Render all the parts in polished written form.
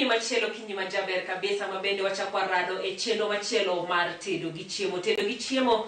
machielo kinyi majaber kabisa mabende wachakwa rado e chelo machielo mar tedo gi chiemo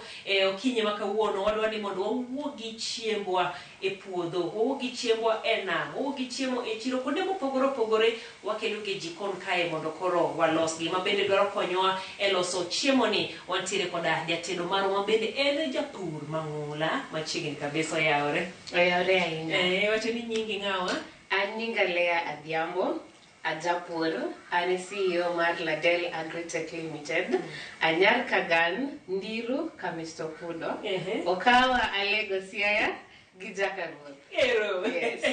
okinyi makawuono wadwa ni mondo wawuog gi chiembwa e puodho, wawuog gi chiembwa e nam, wawuog gi chiemo e chiro kuonde mopogore opogore wakelo gi jikon kae mondo koro walos gi mabende dwaro konyowa e loso chiemo ni. Wantiere koda jatedo marwa mabende en japur mang'ula machiegni kabisa oyawre ahinya. Wacho ni nyingi ng'awa? An nyinga Lea Adhiambo, ajapur, an CEO mar Ladel Agritech Limited, anyar Kagan, Ndiru, Kamistopudo, okawa Alego Siaya, gi Jakaruoth. Ero. Yes.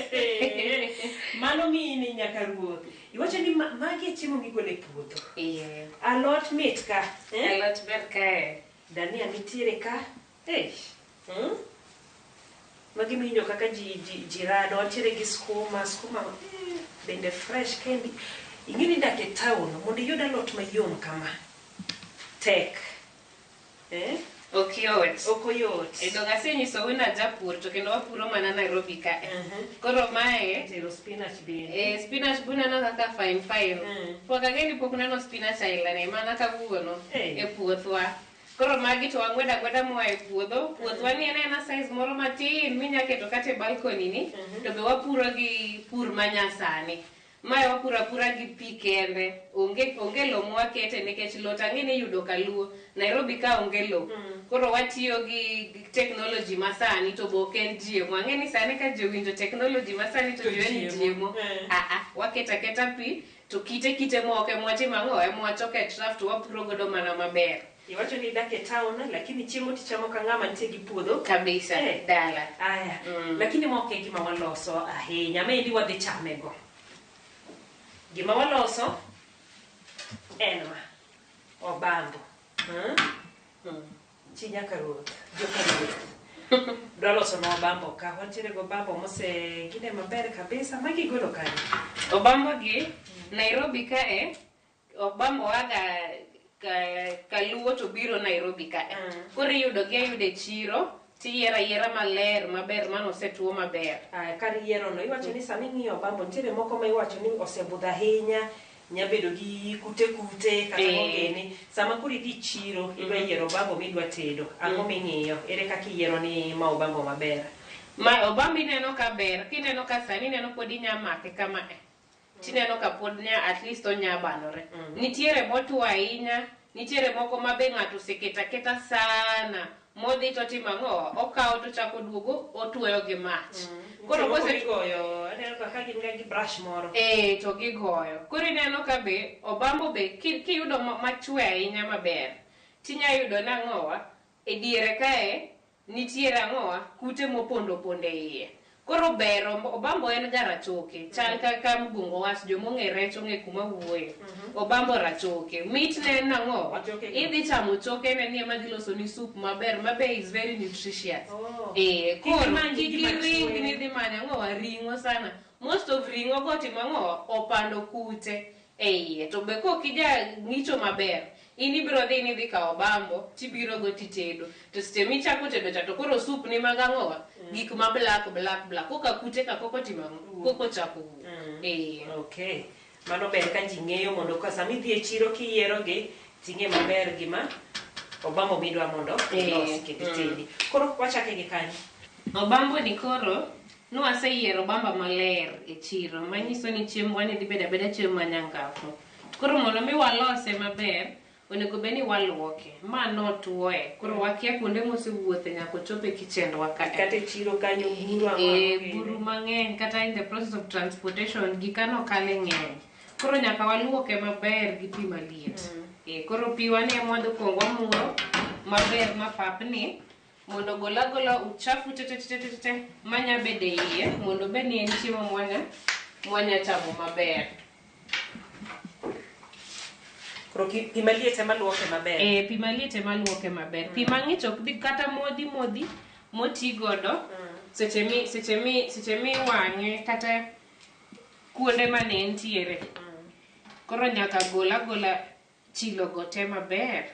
Mano mi ni Nyakaruoth. Iwacho ni magi chiemo migole puodho. Yeah. Alot mit ka. Alot ber kae. Dania nitiere ka. Magi minyo kaka ji rado, wantiere gi skuma bende fresh kendi. Ingini dak e town mondo iyud alot mayom kama. Tek. Ok yot. Dong asenyiso wina japur to kendo wapuro mana Nairobi ka. Koro mae tero spinach bende. Spinach buneno kaka fine. Pok ageni pok neno spinach ailane mana kawuono e puothwa. Koro magi to wang'weda moa e puodho. Puothwa ni en size moro matin minya keto kata e balcony ni to be wapuro gi pur manyasani. Mae wapura gi pi kende. Onge lo mwakete nikech lo tang'eni yudo kaluo. Nairobi ka onge lo. Koro watiyo gi technology masani to bok en jiemo. Ang'eni sani ka ji winjo technology masani to jo en jiemo. Waketa pi to kite moke mwatimo ang'o mwatoke trough to wapuro godo mana maber. Iwacho ni dak e town lakini chiemo tichamo ka ng'ama nitie gi puodho kabisa dala. Aya. Lakini moke gima waloso ahinya mendi wadhi chame go. Gima waloso en obambo. Chi Nyakaruoth. Jokaruoth. Dwaloso no obambo ka wantiere go obambo mose gine maber kabisa magi golo kani. Obambo gi Nairobi kae obambo waga kaluo to biro Nairobi kae. Koro ayudo e chiro tiyiera maler maber mano osetuo maber. Kar yiero no iwacho ni sami ng'iyo obambo nitiere moko ma iwacho ni osebudho ahinya nyabedo gi kute kata ogene. Sama koro idhi chiro idwa yiero obambo midwa tedo ang'o ming'iyo ere kaka iyiero ni ma obambo maber? Ma obambo ineno ka ber kineno ka sani ineno pod inya make kama tineno ka pod nya at least onya banore. Nitiere motuo ahinya, nitiere moko ma be ng'ato oseketa sana modhi to timo ang'o okawo to chako duogo otuoyo gi mach. Koro goyo aneno ka gin gi brush moro. To gigoyo. Koro ineno ka be obambo be kiyudo machwe ahinya maber tinya yudo nang'owa e diere kae nitiere ang'owa kute mopondo iye. Koro bero obambo en ga rachoke chal kaka mgungo was jomong'e rech ong'e kuma wuoye. Obambo rachoke mit ne nang'o idhi chamo choke ne ni ema giloso ni soup maber is very nutritious. Koro ring ni dhi manya ng'owa ring'o sana. Most of ring'o go timo ng'o opando kute iye to be kokija ng'icho maber inibiro dhi ni dhi ka obambo tibiro go titedo to seche michako tedo to koro soup ni magang'owa gik ma black koka kute ka koko timang'o koko chako Okay. Mano ber ka ji ng'eyo mondo ka sami dhi e chiro kiyiero gi ting'e maber gima obambo midwa mondo ilos kitedi. Koro wachake gi kanyo. Obambo ni koro nwaseyiero obamba maler e chiro manyiso ni chiembwa ni dhi beda chiemo manyangafu. Koro mondo mi walose maber onego beni waluoke ma notuoe koro wakia kuonde mosewuothe nyaka chope kichendwa kata e chiro kanyo buru mang'eny kata in the process of transportation gikano kale ng'eny koro nyaka waluoke maber gi pi maliet. Koro pi wani emwadho kuongo wamuro maber mapapni mondo gola uchafu tete manya bede iye mondo beni en chiemo mwanya chamo maber. Pi maliet ema luoke maber. Pi maliet ema luoke maber. Pi mang'ich ok dhi kata modhi moti godo seche mi wang'e kata kuonde mane entiere. Koro nyaka gola chilo go te maber.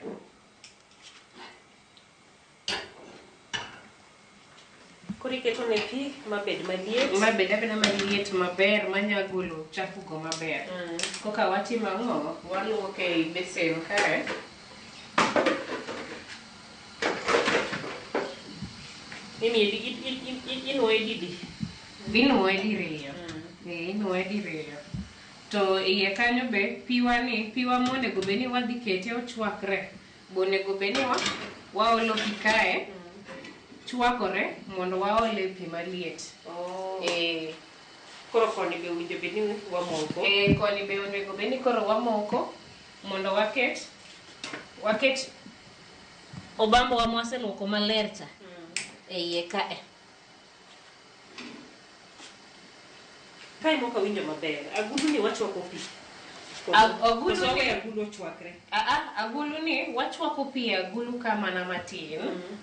Koro iketo ne pi mabed maliet. Mabed abeda maliet maber manya golo chafu go maber. Koka watimo ang'o? Waluoke ei besen kae. Inuoye didi? Inuoye diriyo. Inuoye diriyo. To iye kanyo be piwa monego bed ni wadhi kete ochwakre. Bonego bed ni waolo pi kae. Chwakore mondo waole pi maliet. Koro koni be owinjo bed ni wamoko. Koni be onego bed ni koro wamoko mondo waket obambo wa mwaseluoko maler cha. Iye kae. Kae moka winjo maber. Agulu ni wachwako pi. Agulu chwakre. Agulu ni wachwako pi agulu kama na matin.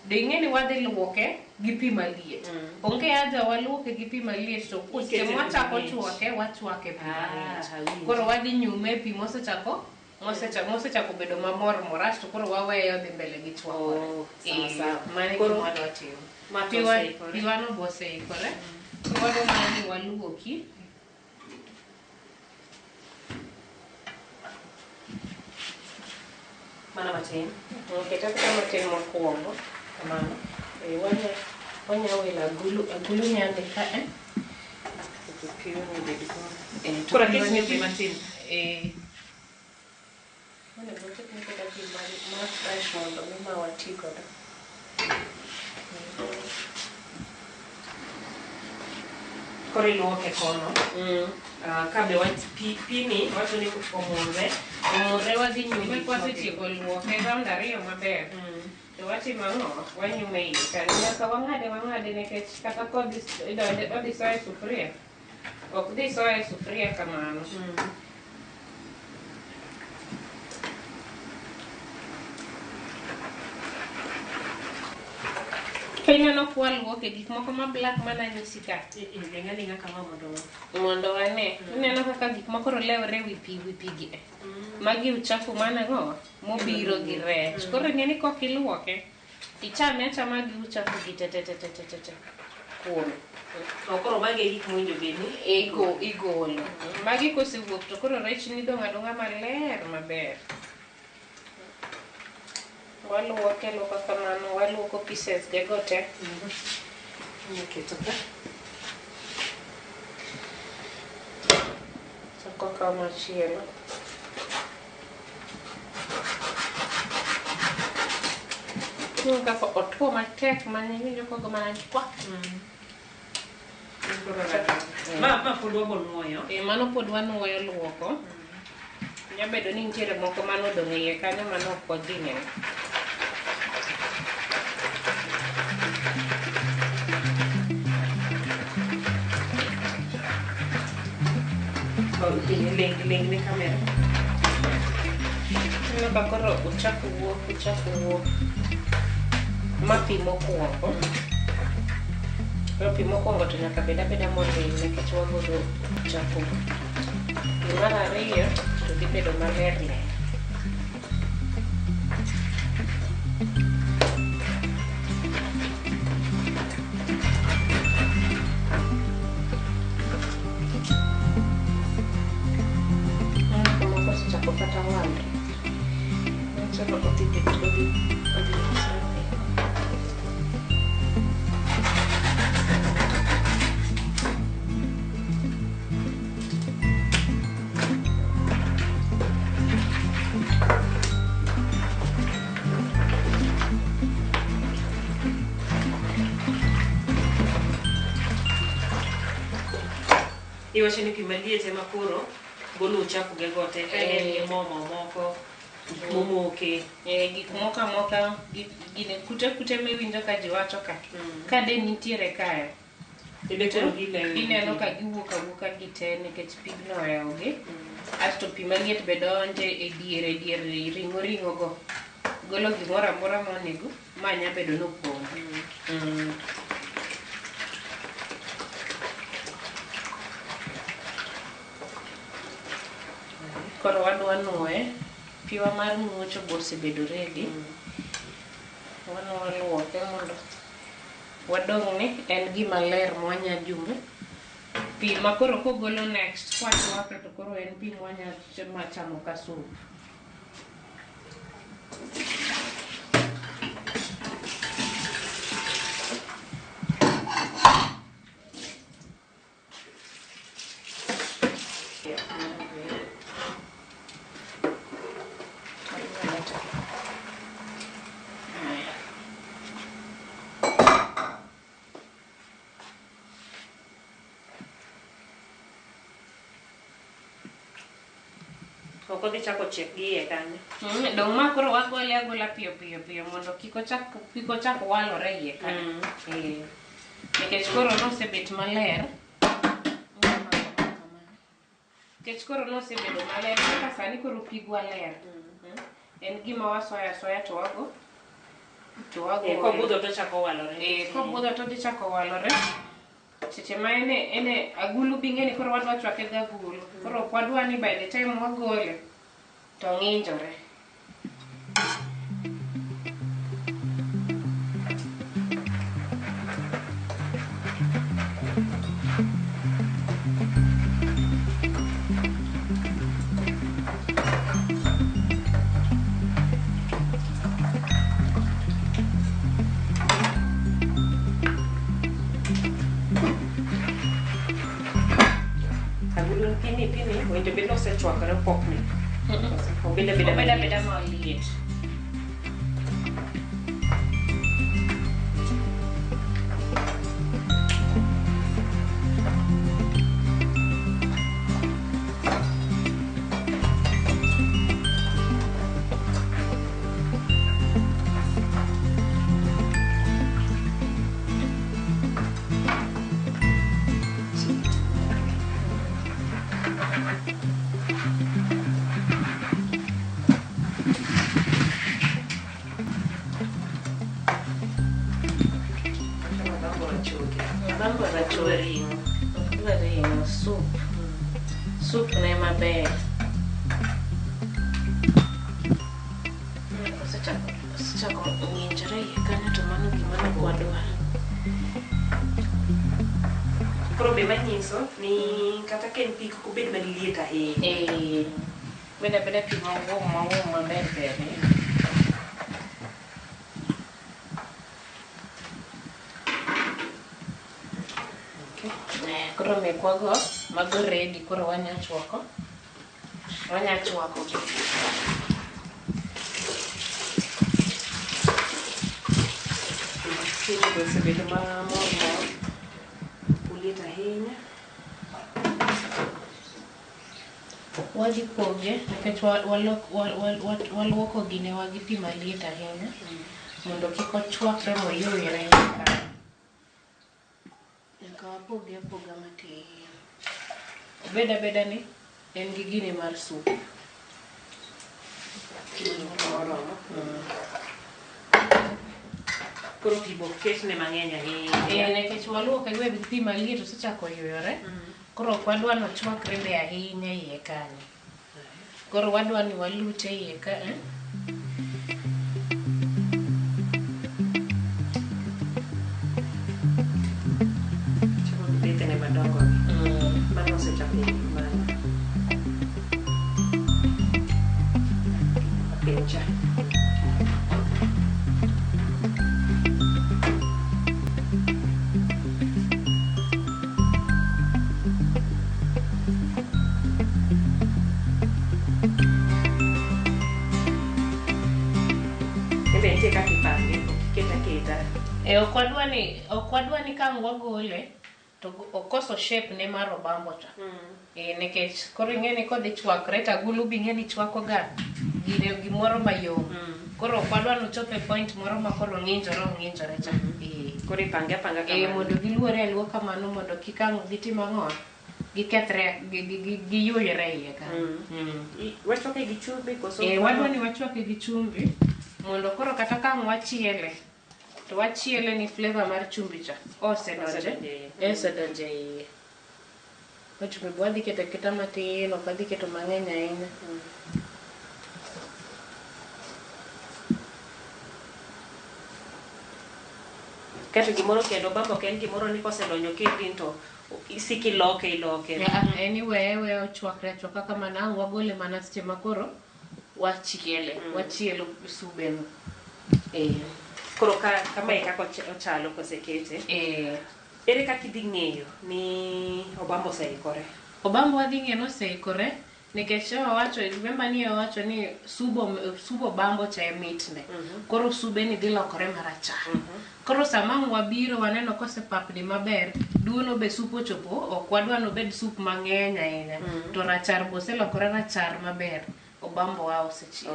Ding'eni wadhi luoke gi pi maliet. Onge haja waluoke gi pi maliet to kuske mwachako chwake wachwake pi maliet. Koro wadhi nyume pi mosechako bedo mamor morash to koro waweyo dhi mbele gi chwako. Mane koro watimo. Piwano boseikore. Wadwa mana ni waluoki. Mana matin. Keta matin mokwongo. Kamano. Wanya wilo agulu nyande kae. Kora kesni pi matin. Wane bote kini kata pi ma fresh mondo mima watiko da. Koro iluoke kono. Kabe pi ni wacho ni omure wadhi nyume kwasetieko luoke round ariyo maber. To watimo ang'o? Wanyume iye kanyo nyaka wang'ade nikech kata kodhi odhi soye sufria. Ok dhi soye sufria kamano. Ineno kwaluoke gik moko ma black mana nyisi ka. Ling'a kama mondo wane. Ineno kaka gik moko lewre wi pi gi. Magi uchafu mana ng'o mobiro gi rech. Koro ng'eni kok iluoke ichame achama gi uchafu gi te. Kuom. Koro magi gik mwinjo bed ni igolo. Magi kosewuok to koro rech ni dong' adong'a maler maber. Waluoke kamano, waluoko pieces ge go te. Niketo ka. Chako kama chielo. Kaka otwo matek manyiwinjo kogo mana kwa. Ma pod wabonuoyo. Mano pod wanuoyo luoko. Nyabedo ni nitiere moko manodong' iye kanyo manok wadhi ng'eyo. Lengni kamera. Nyoba koro uchafu wuok. Ma pi mokwongo. Pi mokwongo to nyaka beda molil nikech wagolo uchafu. Pi mar ariyo to dhi bedo maler. Iwacho ni pi maliet ema koro golo uchafu ge go te. Ka en gi mo moko momoke. Gik moka gine kute miwinjo ka ji wacho ka. Ka de nitiere kae. Ineno ka giwuok gite nikech pigno ohewogi. Asto pi maliet be donje e diere ring'o go. Golo gimoro amora monego ma nya bedo nopong'. Koro wadwa nuoye. Piwa mar muocho bosebedo ready. Waluoke mondo wadong' ni en gima ler mwanya jumbe. Pi makoro kogolo next kwachwake to koro en pi mwanya chamo ka sup. Oko dhi chako chiek gi iye kanyo. Dong' ma koro wagole agola piyo mondo kik ochak walore iye kanyo. Nikech koro nosebet maler. Nikech koro nosebedo maler kaka sani koro pigwa ler. En gima wasoya to wago. Kobudho to chako walore. Kobudho to dhi chako walore. Seche ma ene agulu bingeni koro wadwa chwake gi agulu. Koro wadwa ni by the time wagole to ng'injore. Pini winjo bendo osechwakore popni. Obeda maliet. Ringo soup ne maber. Osechako ng'injore iye kanyo to mano gima nokwadwa. Koro be manyiso ni kata ka en pi kik obed maliet ahinya. Beda pi mawuom maber ber. Koro mekwago mago ready koro wanya chwako gi. Kini go sebedo mamor puliet ahinya. Wadhi poge nikech waluoko gine wagi pi maliet ahinya mondo kik ochwakre moyuyre. Wapoge matin. Beda ni en gi gini mar sup. Koro pi bok ketne mang'eny ahinya. Nikech waluoke gi pi maliet osechako yuyore. Koro ok wadwa ni ochwakre be ahinya iye kanyo. Koro wadwa ni walute iye kanyo. Ok wadwa ni kang wagole to okoso shape ne mar obambo cha. Nikech koro ing'eni kodhi chwakre to agulu bi ing'eni chwako ga gimoro mayom. Koro ok wadwa ni ochope point moro ma koro ng'injore cha. Koro ipange kamano. Mondo giluore aluoka kamano mondo kik ang gitim ang'o gikethre giyuyre iye ka. Wachwake gi chumbi koso? Wadwa ni wachwake gi chumbi mondo koro kata kang wachiele to wachiele ni flavor mar chumbi cha osedonje iye. Chumbi bo wadhi keto aketa matin, ok wadhi keto mang'eny ahinya. Kata gimoro kendo bambo ken gimoro ni kosedonjo kidin to isiki iloke. Anyway, we ochwakre chwaka kama na wagole mana seche makoro wachielo subeno. Koro kama kako ochalo kosekete. Ere kaka idhi ng'eyo ni Obambo oseikore? Obambo wadhi ng'eyo ni oseikore nikech remember ni owacho ni subo Bambo cha mitne. Koro sube ni dhi lokore marachar. Koro sama wabiro waneno kosepapni maber, duono be sup ochopo, ok wadwa nobed sup mang'eny ahinya. To rachar boselokore rachar maber. Obambo wa osechiek.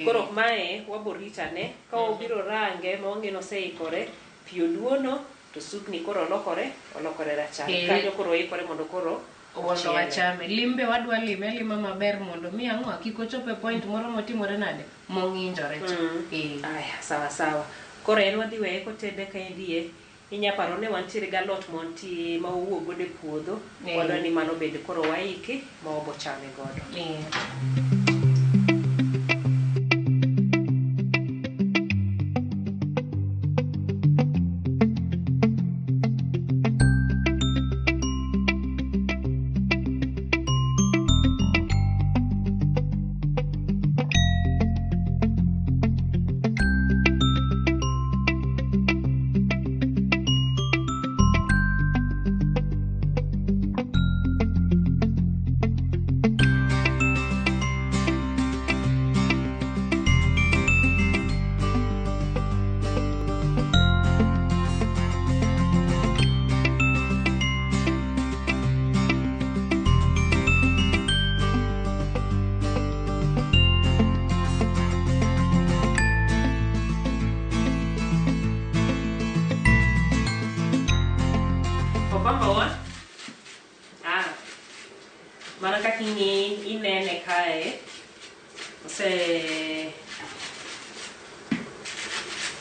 Koro mae waboritane ka wabiro range ma wang'e oseikore, pi oduono to sup ni koro olokore rachar. Kanyo koro oikore mondo koro wando wachame. Limbe wadwa lima maber mondo mi ang'o kik ochope point moro motimore nade mong'injore cha. Aya, sawa. Koro en wadhi weye kotede ka endie. Inya paro ne wantiere galot monti ma owuok godo e puodho. Wadwa ni mano bende koro waiki ma obo chame godo. Mana kaka inene kae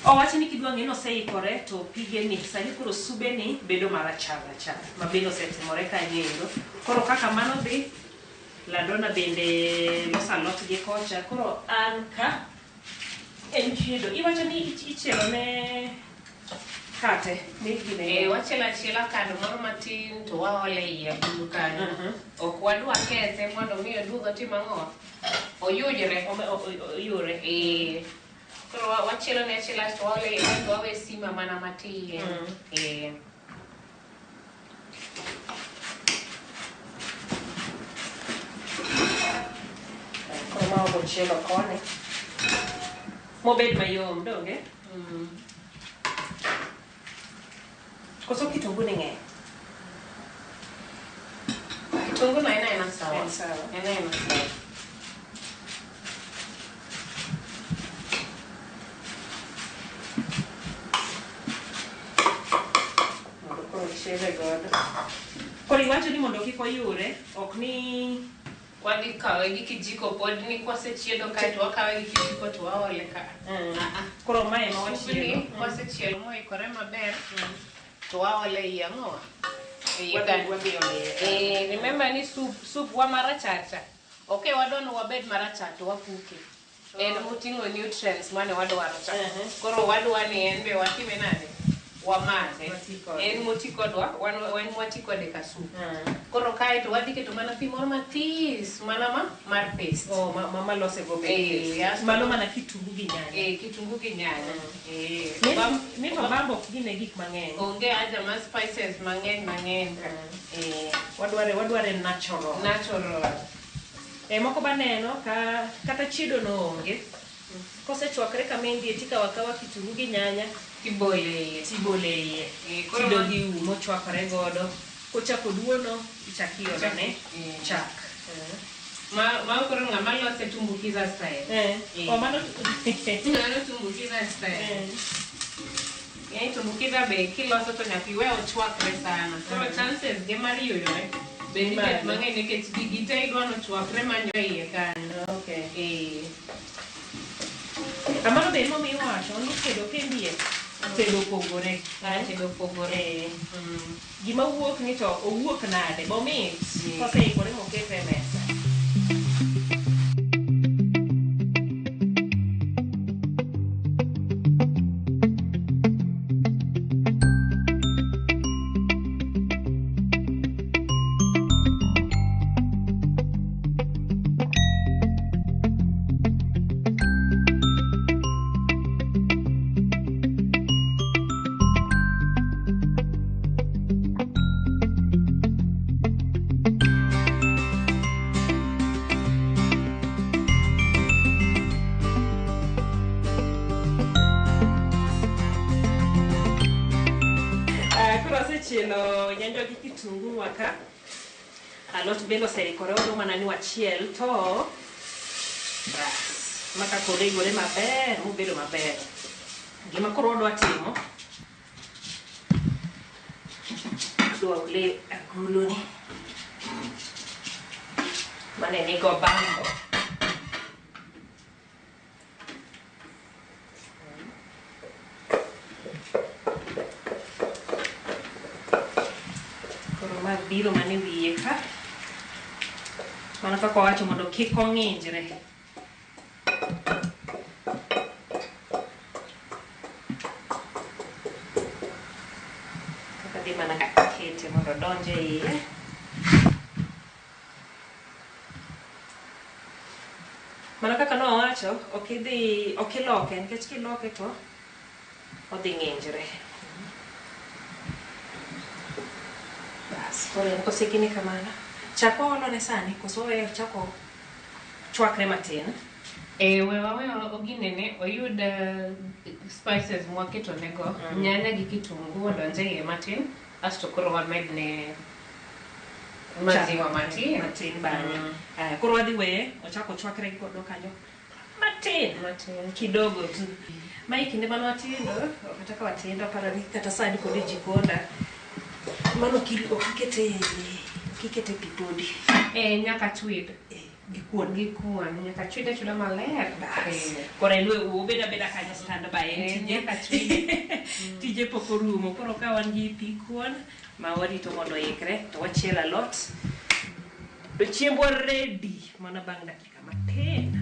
owacho ni kidwa ng'e ni oseikore to pige ni sani koro sube ni bedo marachar ma bende osetimore kanyo. Koro kaka mano dhi Ladona bende losalot gi kocha. Koro an ka en chiedo iwacho ni ichielo ne kate ni gine wachiela kado moro matin to waole iye bulu kanyo. Ok wadwa kethe mondo mi oduogo timo ang'o oyujre. Koro wachielo ne achiela to waole iye to wawe sima mana matin. Koro ma obo chielo kone mobed mayom donge. Koso kitungu ni ng'eny? Kitungu no ena sawa. Koro chiele godo. Koro iwacho ni mondo kik oyure, ok ni wadhi kawe gi kijiko pod ni kwasechiedo kae to wakawe gi kijiko to waole ka. Koro mae ma wachielo. Kwasechielo moikore maber to waole iye ang'o. Remember ni soup wa marachar cha. Okay, wadwa wabed marachar to wapuke. En moting'o nutrients mane wadwaro cha. Koro wadwa ni en be watime nade? Wamadhe. En motikodwa wan watikode ka soup. Koro kae to wadhi keto mana pi moro matis mana mar paste. Mama lose go paste. Mano mana kitungu gi nyanya. Kitungu gi nyanya. Ni to Bambo gine gik mang'eny. Onge aja ma spices mang'eny ka. Wadware natural. Moko baneno ka kata chiedo no onge. Kosechwakre kamendi tikawa kitungu gi nyanya tibole iye. Chido gi umo chwakre godo. Kochako duono ichakio ne chak. Ma koro ng'ama lose tumbukiza style. Mano tumbukiza style. Tumbukiza be kiloso to nyaka iwe ochwakre sana. Koro chances ge mar yuyore be niket mang'eny nikech gite idwa nochwakre manyo iye kanyo. Kamano be momiyo wacho ni tedo kendie tedo pogore. Gima wuok ni to owuok nade bomit koseikore mokete mesa. kitungu waka. Alot bendo oseikore oduma nani wachiel to maka kore gore maber, mobedo maber. Gima koro odwa timo. Adwa ole agulu ni. Mane nigo bambo. Biro mane wiye ka mana kaka wacho mondo kik ong'injre. Kaka di mana kete mondo donje iye. Mana kaka nowacho ok iloke nikech kiloke to odhi ng'injre. Kore kosekini kamano. Chako olone sani koso weyo chako chwakre matin. Wewa oginene oyud spices mwaketo nego nyanya gi kitungu odonje iye matin asto koro wamedne maziwa matin banye. Koro wadhi weye ochako chwakre godo kanyo matin kidogo tu. Mai kinde mano watindo kata ka watindo parani kata sani kod jikonda mano kikete pipodi nyaka chwid gikuon nyaka chwid chuda maler kore lwe ubeda kanya stand by nyaka chwid tije pokorumo koro ka wan gi pikuon ma warito mondo ikre to wachielo alot to chiembwa ready mana bang' dakika matin.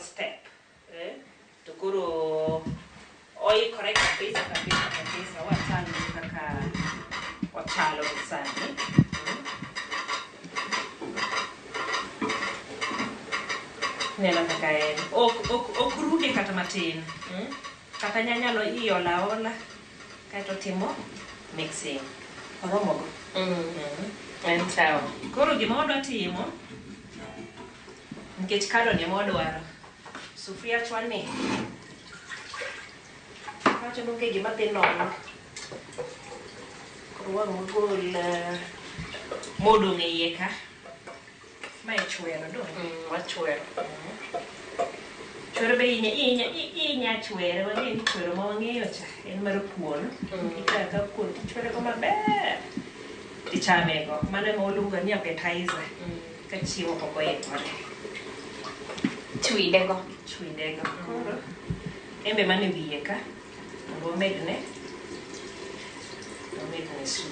Step to kuro oi correct kabisa wachalo sani nena kaka en okrude kata matin kata nyanyalo iola kaito timo mixing oromogo en sawa. Koro gima wadwa timo nikech kado ni modwaro sufria chwani kacho donge gima dhi nono koro wagol modong' iye ka ma chwero do wachwero chwero be inya chwero wang'e ni chwero ma wang'eyo cha en mar kuon ikaka kuon tichwero go maber tichame go mano ema waluongo ni appetizer ka chiemo pok oikore. Chwidego. Koro embe mane wiye ka mondo wamedne soup.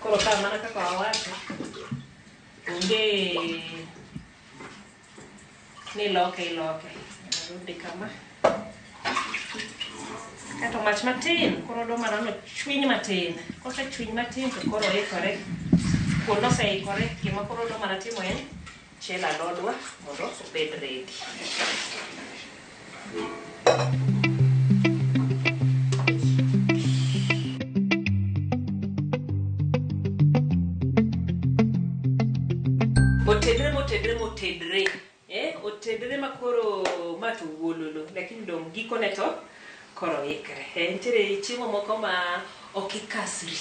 Koro ka mana kaka wawacho onge ni loke rudi kama kato mach matin koro do mana no chwiny matin kose chwiny matin to koro ikore kuon oseikore gima koro do mana timo en chielo alodwa mondo obed ready. Otedre otedre makoro mato wuololo lakini dong gikone to koro ikre. Nitiere chiemo moko ma okikasri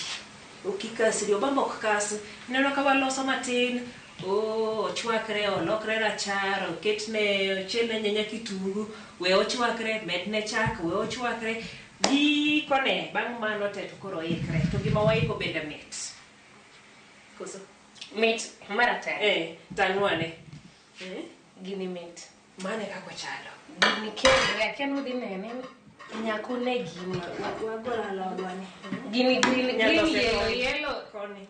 obambo ok kas neno ka waloso matin ochwakre olokre rachar oketne chielne nyanya kitungu we ochwakre medne chak we ochwakre Gikone bang' mano te to koro ikre to gima waiko bende mit koso mit marate tanwane gini mit mane kako chalo gini kende akiano dhi nene nyakune gini wagora lodwane gini green yellow koni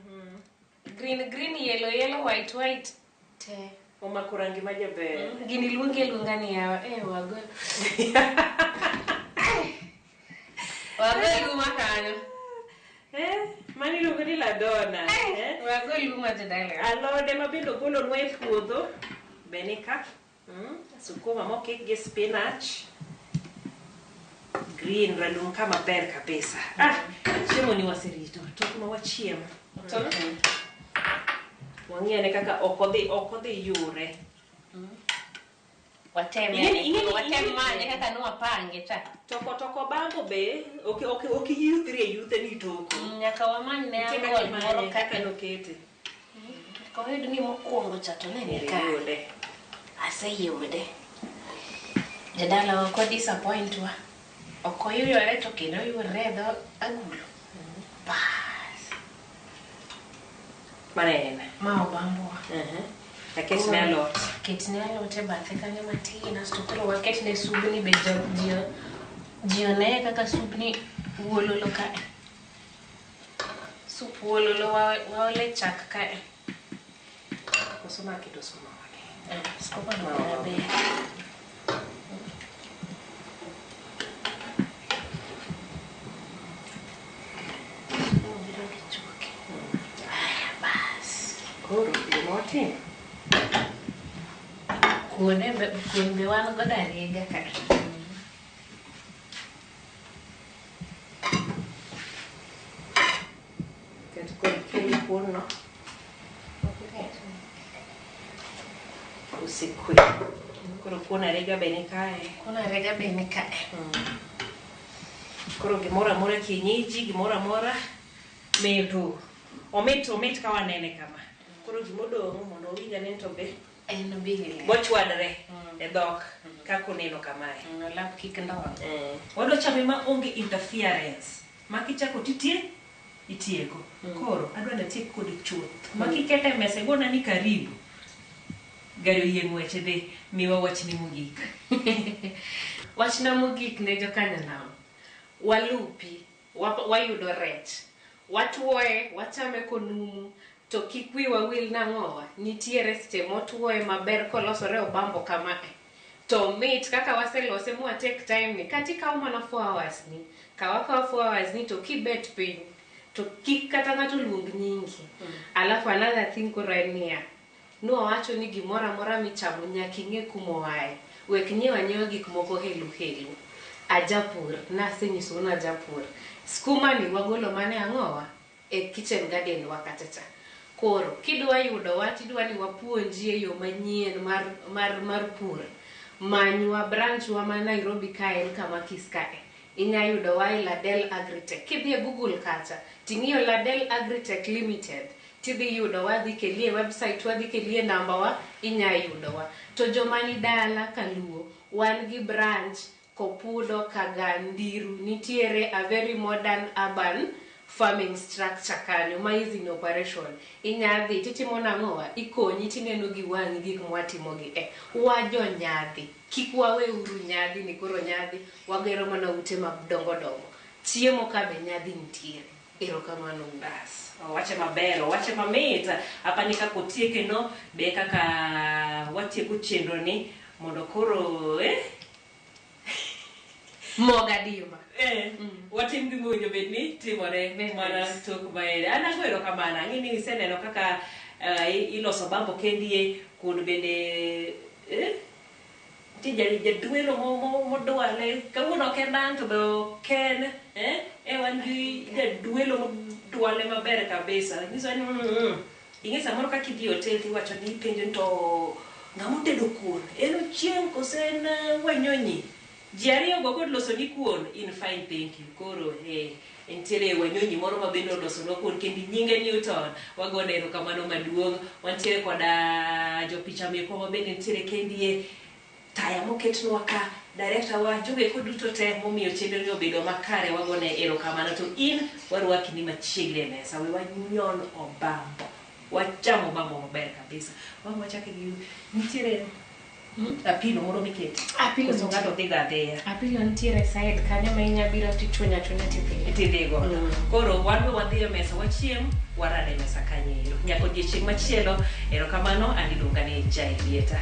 green yellow white te omako rangi majaber gini luonga ni yawa wagol wagol makano mani luongo ni ladona wagol luma tedale alode mabende ogolonwa e puodho beni ka sukuma mokik gi spinach green ralum kama ber kabisa chiemo ni waserito tok ma wachiemo wang'iyane kaka okodhi yure watem mane kaka nwapange cha toko bambo be ok yudhri e yuthe ni toko nyaka wamany ne angol moro kaka nokete koyud ni mokwongo cha to ne ka aseyude jadala wako disappoint wa okoyuyore to kendo yure dho agulu bas manene ma obambowa aketne alot ketne alot e bathe kanyo matin asto koro waketne subni be ji one kaka subni wuololo kae sup wuololo waole chak kae koso maketo skuma wake skuma mabe koro gimotim kuon be wan go dariga ka ket kod keli kuon no usikwe koro kuon arega bene kae koro gimoro amora kienyeji gimoro amora meto omit ka wanene kama koro gimodong' mondo owinja ni to be en bigile bochwadre e dhok kako neno kamae lap kik ndong wadwa chame ma onge interference ma kichako itieko koro adwa natiek kod chuth ma kikete mesa gona ni karibu gari oyieng' weche dhi miwa wachni mogik wachna mogik ne jokanyanam walupi wayudo rech watuoye wachame konumu to kik wiwa wil nang'owa nitiere seche motuoye maber kolosore obambo kamae to mit kaka waselose mwa take time ni kati kawo mana 4 hours ni kawa 4 hours ni to kibet piny to kik kata ng'ato luong nyingi alafu another thing koro en niya nowacho ni gimoro amora michamo nyaka ing'e kumoaye wek nyiewa gik moko helu ajapur nasenyiso na ajapur skuma ni wagolo mane ang'owa e kitchen garden wakachacha koro kidwa yudo wach idwa ni wapuonji e yo manyien mar pur manywa branch wa ma Nairobi kae kama kiskae inya yudo wa Ladel Agritech kidhi e Google kacha ting'iyo Ladel Agritech Limited tidhi yudo wa dhi kelie website wa dhi kelie namba wa inya yudo wa to jomani dala kaluo wan gi branch Kopudo Kagandiru nitiere a very modern urban farming structure kanyo ma is in operation inyadhi titimo nang'owa ikonyi tineno gi wang'i gik mwatimo gi wajo nyadhi kik wawe uru nyadhi ni koro nyadhi wagero mana ute madongo chiemo ka be nyadhi nitiere erokamano bas wache maber wache mamit apani kaka otieke no be kaka watieko chenro ni mondo koro moga dimba watim gimowinjo bed ni timore mana tok maere an agoero kamano ang'eni iseneno kaka iloso bambo kendie kuon bende ti jadwelo modwale kawuono ok en an to be ok en wan gi jadwelo modwale maber kabisa nyiso ni ing'e samoro kaka idhi hotel tiwacho ni ipenjo ni to ng'amotedo kuon en ochieng' kose en wanyonyi ji ariyo go kod loso ni kuon in fine thank you koro entiere wanyonyi moro ma bende olosonwa kuon kendi nyinge Newton wagone erokamano maduong' wantiere koda jopicha mekwa ma bende nitiere kendie taya moketnwa ka director wa joge ko duto te momiyo chenro ni obedo makare wagone erokamano to in warwaki ni machiegni mesa we wanyon obambo wachamo mambo maber kabisa wangu wachake gi nitiere apilo moro miketi apilo so ngato dhiga dheya apilo nitiere side kanyo ma inya biro tichwonya tidhigo koro wan wadhi e mesa wachiem warade mesa kanyo nyako odiochieng' machielo erokamano aniluonga ni Jairieta.